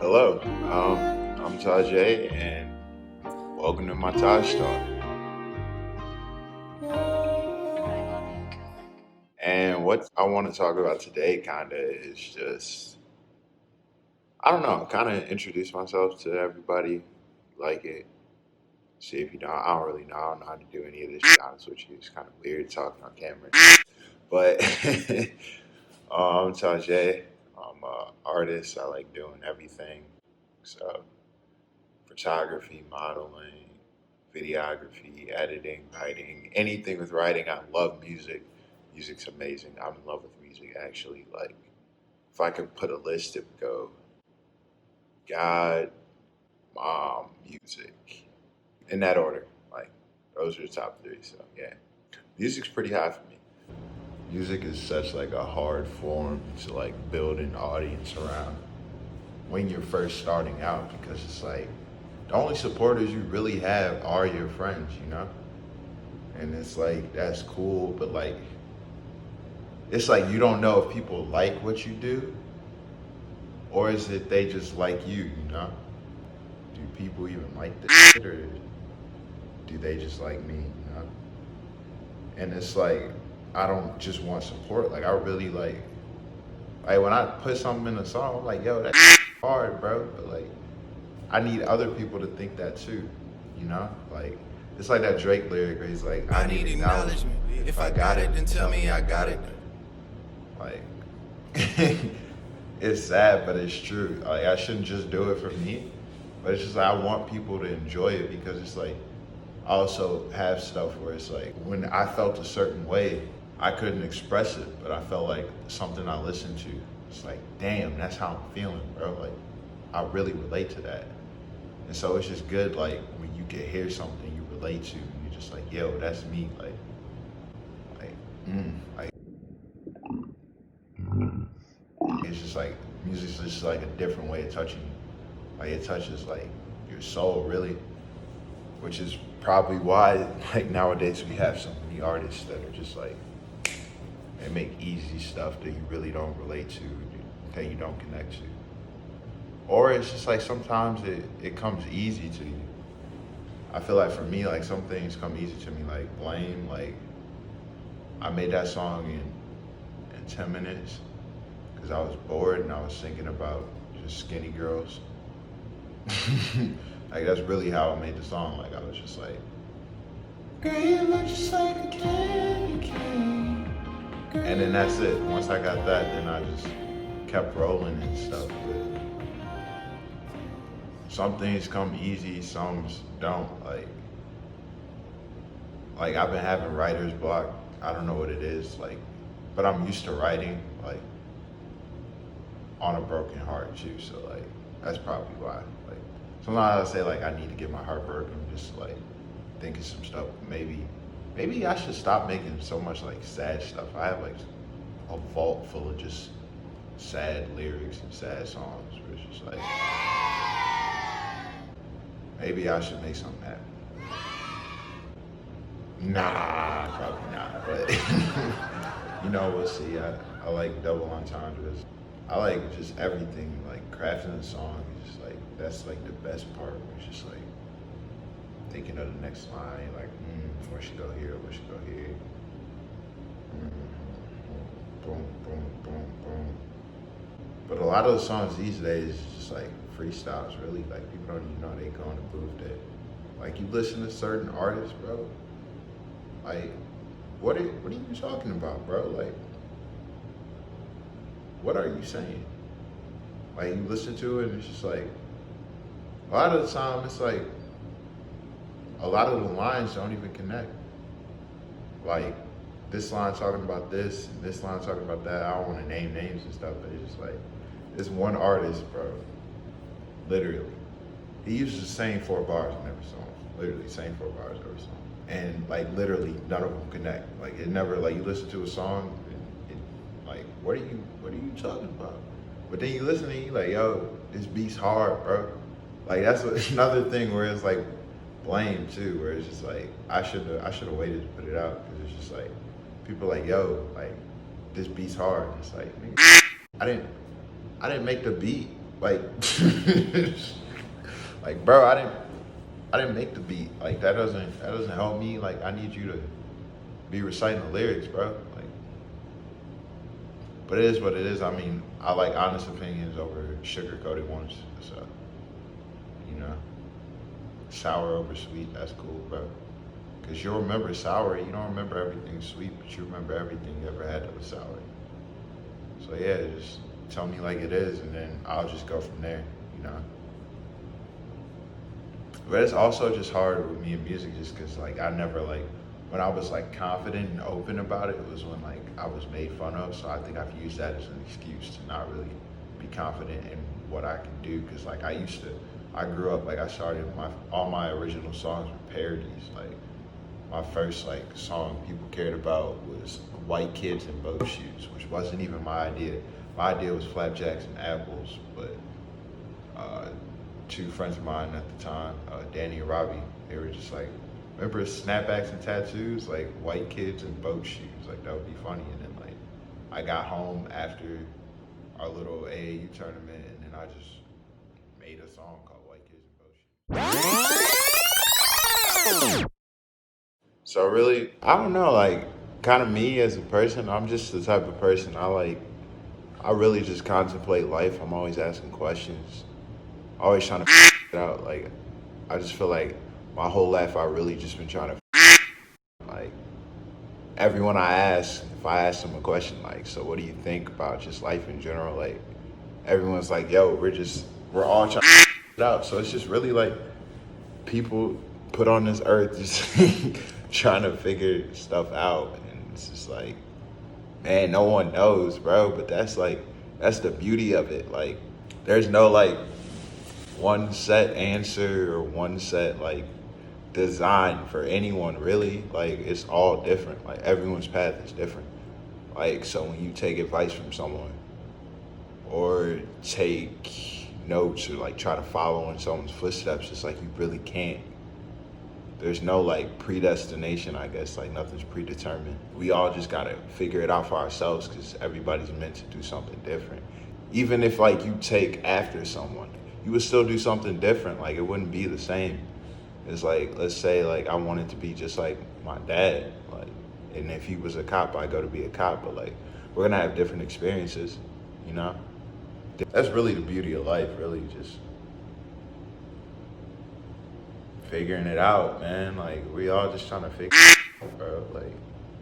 Hello, I'm Tajai, and welcome to my TajTalk. And what I want to talk about today kind of is just, I don't know, kind of introduce myself to everybody, like it, see if you know. I don't really know. I don't know how to do any of this, to be honest with you. It's kind of weird talking on camera. But I'm Tajai. I'm an artist. I like doing everything. So, photography, modeling, videography, editing, writing, anything with writing. I love music. Music's amazing. I'm in love with music actually. Like if I could put a list, it would go God, mom, music. In that order. Like those are the top three. So yeah. Music's pretty high for me. Music is such like a hard form to like build an audience around when you're first starting out because it's like the only supporters you really have are your friends, you know? And it's like that's cool, but like it's like you don't know if people like what you do or is it they just like you know? Do people even like this shit or do they just like me, you know? And it's like I don't just want support. Like I really like when I put something in a song, I'm like, yo, that's hard, bro. But like I need other people to think that too, you know? Like it's like that Drake lyric where he's like, I need acknowledgement. If I got it, then tell me I got it. Like it's sad, but it's true. Like I shouldn't just do it for me, but it's just like I want people to enjoy it because it's like I also have stuff where it's like when I felt a certain way, I couldn't express it, but I felt like something I listened to. It's like, damn, that's how I'm feeling, bro. Like I really relate to that. And so it's just good, like when you can hear something you relate to, and you're just like, yo, that's me. Like, it's just like music's just like a different way of touching you. Like it touches like your soul, really, which is probably why like nowadays we have so many artists that are just like they make easy stuff that you really don't relate to, that you don't connect to. Or it's just like sometimes it comes easy to you. I feel like for me, like some things come easy to me, like Blame. Like I made that song in 10 minutes because I was bored and I was thinking about just skinny girls. Like that's really how I made the song. Like I was just like, girl, you look just like a candy cane. And then that's it. Once I got that, then I just kept rolling and stuff. But some things come easy, some don't. Like I've been having writer's block. I don't know what it is. Like, but I'm used to writing. Like on a broken heart too. So like that's probably why. Like sometimes I say like I need to get my heart broken, just like thinking some stuff. Maybe I should stop making so much like sad stuff. I have like a vault full of just sad lyrics and sad songs where it's just like maybe I should make something happen. Nah, probably not. But you know, we'll see. I like double entendres. I like just everything, like crafting a song is just like that's like the best part. It's just like thinking of the next line, like where should go here, where should go here. Boom, boom, boom, boom. But a lot of the songs these days is just like freestyles, really. Like people don't even know they go in the booth that. Like you listen to certain artists, bro. Like, what are you talking about, bro? Like, what are you saying? Like you listen to it and it's just like a lot of the time it's like a lot of the lines don't even connect. Like this line talking about this and this line talking about that. I don't want to name names and stuff, but it's just like this one artist, bro. Literally, he uses the same 4 bars in every song. Literally, same 4 bars every song, and like literally none of them connect. Like it never like you listen to a song, and like what are you talking about? But then you listen and you like, yo, this beat's hard, bro. Like that's another thing where it's like Blame too, where it's just like I should have waited to put it out because it's just like people like, yo, like this beat's hard. It's like nigga, I didn't make the beat. Like, like, bro, I didn't make the beat. Like, that doesn't help me. Like, I need you to be reciting the lyrics, bro. Like, but it is what it is. I mean, I like honest opinions over sugar-coated ones. So, you know, sour over sweet, that's cool, bro. Because you'll remember sour, you don't remember everything sweet, but you remember everything you ever had that was sour. So yeah, just tell me like it is, and then I'll just go from there, you know? But it's also just hard with me and music just because like I never like, when I was like confident and open about it, it was when like I was made fun of. So I think I've used that as an excuse to not really be confident in what I can do. Cause like I grew up, like I started all my original songs were parodies. Like my first like song people cared about was White Kids in Boat Shoes, which wasn't even my idea. My idea was Flapjacks and Apples, but two friends of mine at the time, Danny and Robbie, they were just like, remember snapbacks and tattoos, like white kids and boat shoes, like that would be funny. And then like I got home after our little AAU tournament, and then I just made a song called White Kids and Boat Shoes. So really, I don't know, like kind of me as a person, I'm just the type of person I really just contemplate life. I'm always asking questions, always trying to it out. Like I just feel like my whole life I really just been trying to like everyone I ask, if I ask them a question like, so what do you think about just life in general? Like everyone's like, yo, we're all trying to it out. So it's just really like people put on this earth just trying to figure stuff out, and it's just like, man, no one knows, bro. But that's the beauty of it. Like there's no like one set answer or one set like design for anyone really. Like it's all different. Like everyone's path is different. Like so when you take advice from someone or take notes or like try to follow in someone's footsteps, it's like you really can't. There's no like predestination, I guess. Like nothing's predetermined. We all just gotta figure it out for ourselves because everybody's meant to do something different. Even if like you take after someone, you would still do something different. Like it wouldn't be the same. It's like, let's say like I wanted to be just like my dad. Like, and if he was a cop, I go to be a cop. But like we're gonna have different experiences, you know? That's really the beauty of life, really just figuring it out, man. Like we all just trying to figure it out, bro. Like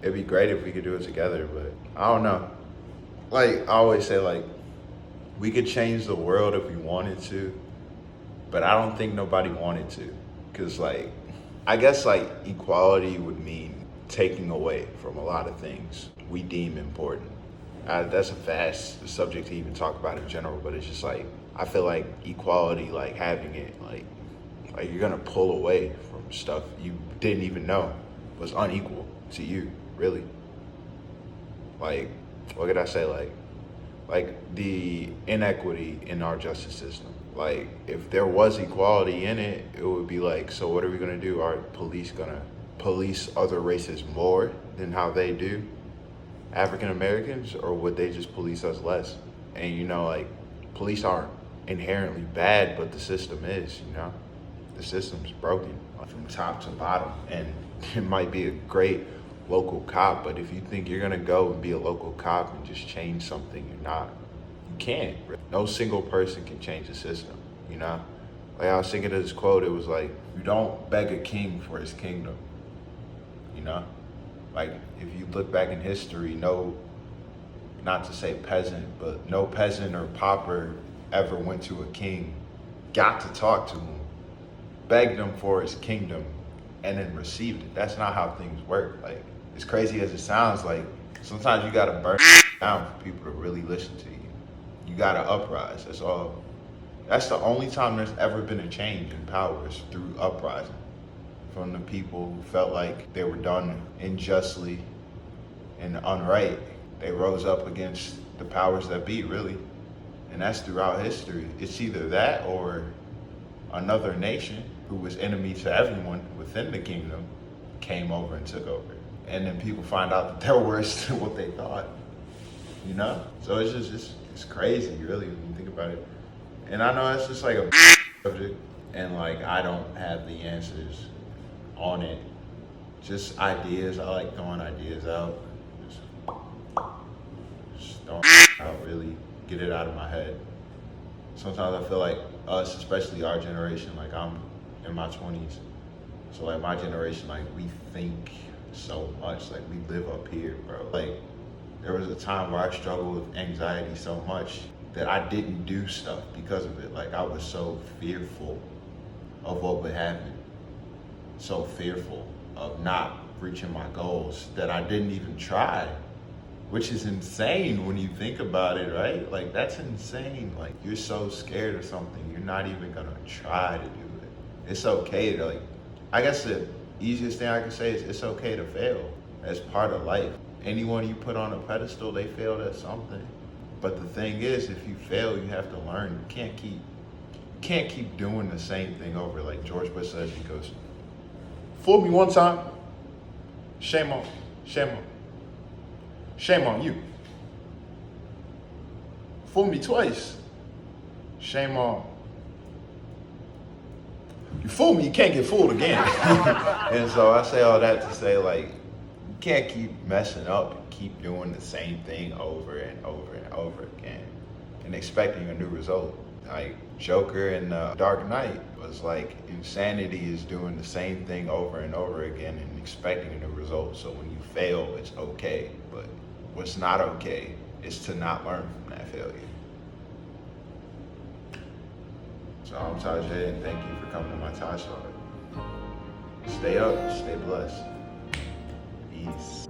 it'd be great if we could do it together, but I don't know. Like I always say, like we could change the world if we wanted to, but I don't think nobody wanted to. Cause like, I guess like equality would mean taking away from a lot of things we deem important. That's a vast subject to even talk about in general, but it's just like, I feel like equality, like having it, like you're gonna pull away from stuff you didn't even know was unequal to you, really. Like, what could I say? Like the inequity in our justice system. Like, if there was equality in it, it would be like, so what are we gonna do? Are police gonna police other races more than how they do African Americans, or would they just police us less? And you know, like, police aren't inherently bad, but the system is, you know? The system's broken from top to bottom, and it might be a great local cop, but if you think you're gonna go and be a local cop and just change something, you're not. You can't. No single person can change the system, you know? Like I was thinking of this quote, it was like, you don't beg a king for his kingdom, you know? Like if you look back in history, no, not to say peasant, but no peasant or pauper ever went to a king, got to talk to him, begged him for his kingdom, and then received it. That's not how things work. Like, as crazy as it sounds, like sometimes you gotta burn down for people to really listen to you. You gotta uprise, that's all. That's the only time there's ever been a change in power is through uprising. From the people who felt like they were done unjustly and unright. They rose up against the powers that be, really. And that's throughout history. It's either that or another nation who was enemy to everyone within the kingdom came over and took over. And then people find out that they're worse than what they thought, you know? So it's just, it's crazy, really, when you think about it. And I know that's just like a subject, and like I don't have the answers on it. Just ideas. I like throwing ideas out. Just throwing out, really get it out of my head. Sometimes I feel like us, especially our generation, like I'm in my 20s. So like my generation, like we think so much, like we live up here, bro. Like there was a time where I struggled with anxiety so much that I didn't do stuff because of it. Like I was so fearful of what would happen, so fearful of not reaching my goals that I didn't even try, which is insane when you think about it, right? Like that's insane. Like you're so scared of something, you're not even gonna try to do it. It's okay to like, I guess the easiest thing I can say is it's okay to fail. That's part of life. Anyone you put on a pedestal, they failed at something. But the thing is, if you fail, you have to learn. You can't keep doing the same thing over. Like George Bush says, he goes, "Fool me one time, shame on you. Fool me twice, shame on. You fool me, you can't get fooled again." And so I say all that to say, like, you can't keep messing up and keep doing the same thing over and over and over again and expecting a new result. Like Joker in Dark Knight was like, insanity is doing the same thing over and over again and expecting a new result. So when you fail, it's okay. But what's not okay is to not learn from that failure. So I'm Tajai, and thank you for coming to my TajTalk. Stay up, stay blessed. Peace.